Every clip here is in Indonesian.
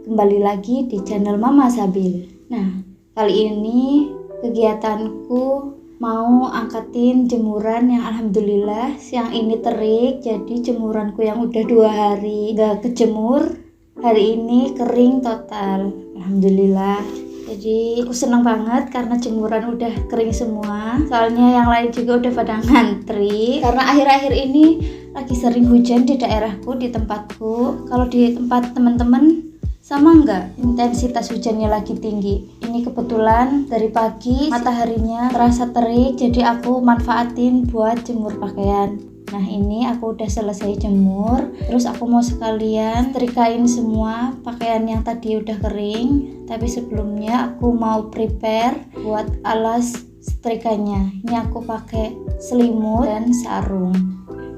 kembali lagi di channel Mama Sabil. Nah, kali ini kegiatanku mau angkatin jemuran yang alhamdulillah siang ini terik. Jadi jemuranku yang udah 2 hari gak kejemur, hari ini kering total, alhamdulillah. Jadi aku senang banget karena jemuran udah kering semua. Soalnya yang lain juga udah pada ngantri. Karena akhir-akhir ini lagi sering hujan di daerahku, di tempatku. Kalau di tempat teman-teman sama enggak intensitas hujannya lagi tinggi? Ini kebetulan dari pagi mataharinya terasa terik, jadi aku manfaatin buat jemur pakaian. Nah, ini aku udah selesai jemur, terus aku mau sekalian setrikain semua pakaian yang tadi udah kering. Tapi sebelumnya aku mau prepare buat alas setrikanya. Ini aku pakai selimut dan sarung.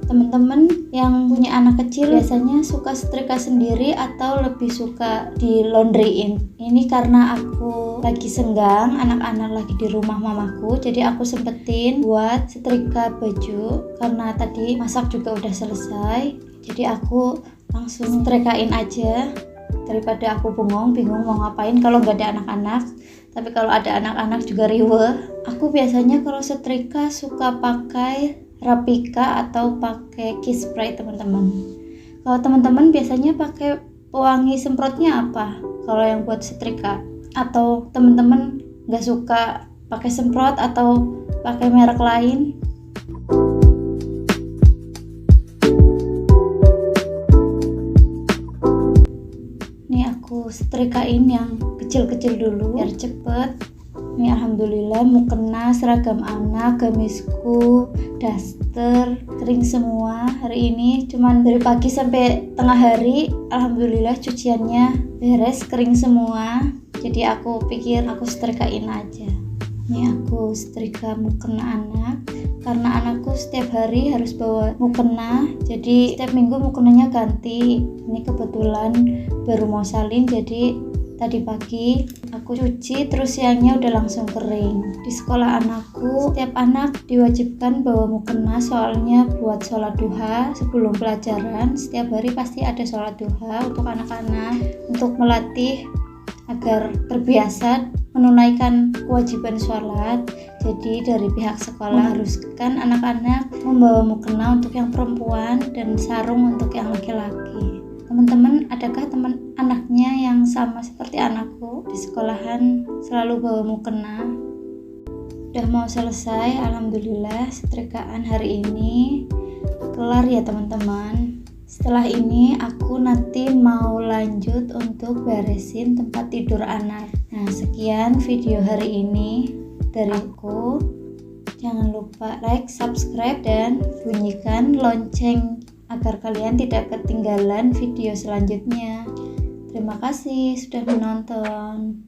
Teman-teman yang punya anak kecil biasanya suka setrika sendiri atau lebih suka di laundryin? Ini karena aku lagi senggang, anak-anak lagi di rumah mamaku, jadi aku sempetin buat setrika baju karena tadi masak juga udah selesai. Jadi aku langsung setrikain aja daripada aku bingung mau ngapain kalau nggak ada anak-anak. Tapi kalau ada anak-anak juga riweh. Aku biasanya kalau setrika suka pakai Rapika atau pakai Kiss Spray, teman-teman. Kalau teman-teman biasanya pakai pewangi semprotnya apa kalau yang buat setrika? Atau teman-teman nggak suka pakai semprot atau pakai merek lain? Nih aku setrikain yang kecil-kecil dulu biar cepet. Ini alhamdulillah mukena, seragam anak, gamisku, daster kering semua. Hari ini cuman dari pagi sampai tengah hari alhamdulillah cuciannya beres, kering semua. Jadi aku pikir aku setrikain aja. Ini aku setrika mukena anak karena anakku setiap hari harus bawa mukena, jadi setiap minggu mukenanya ganti. Ini kebetulan baru mau salin, jadi tadi pagi aku cuci, terus siangnya udah langsung kering. Di sekolah anakku, setiap anak diwajibkan bawa mukena, soalnya buat sholat duha sebelum pelajaran. Setiap hari pasti ada sholat duha untuk anak-anak, untuk melatih agar terbiasa menunaikan kewajiban sholat. Jadi dari pihak sekolah haruskan anak-anak membawa mukena untuk yang perempuan dan sarung untuk yang laki-laki. Teman-teman, adakah teman anaknya yang sama seperti anakku di sekolahan selalu bawa mukena? Udah mau selesai, alhamdulillah setrikaan hari ini kelar ya teman-teman. Setelah ini aku nanti mau lanjut untuk beresin tempat tidur anak. Nah, sekian video hari ini dari aku. Jangan lupa like, subscribe, dan bunyikan lonceng agar kalian tidak ketinggalan video selanjutnya. Terima kasih sudah menonton.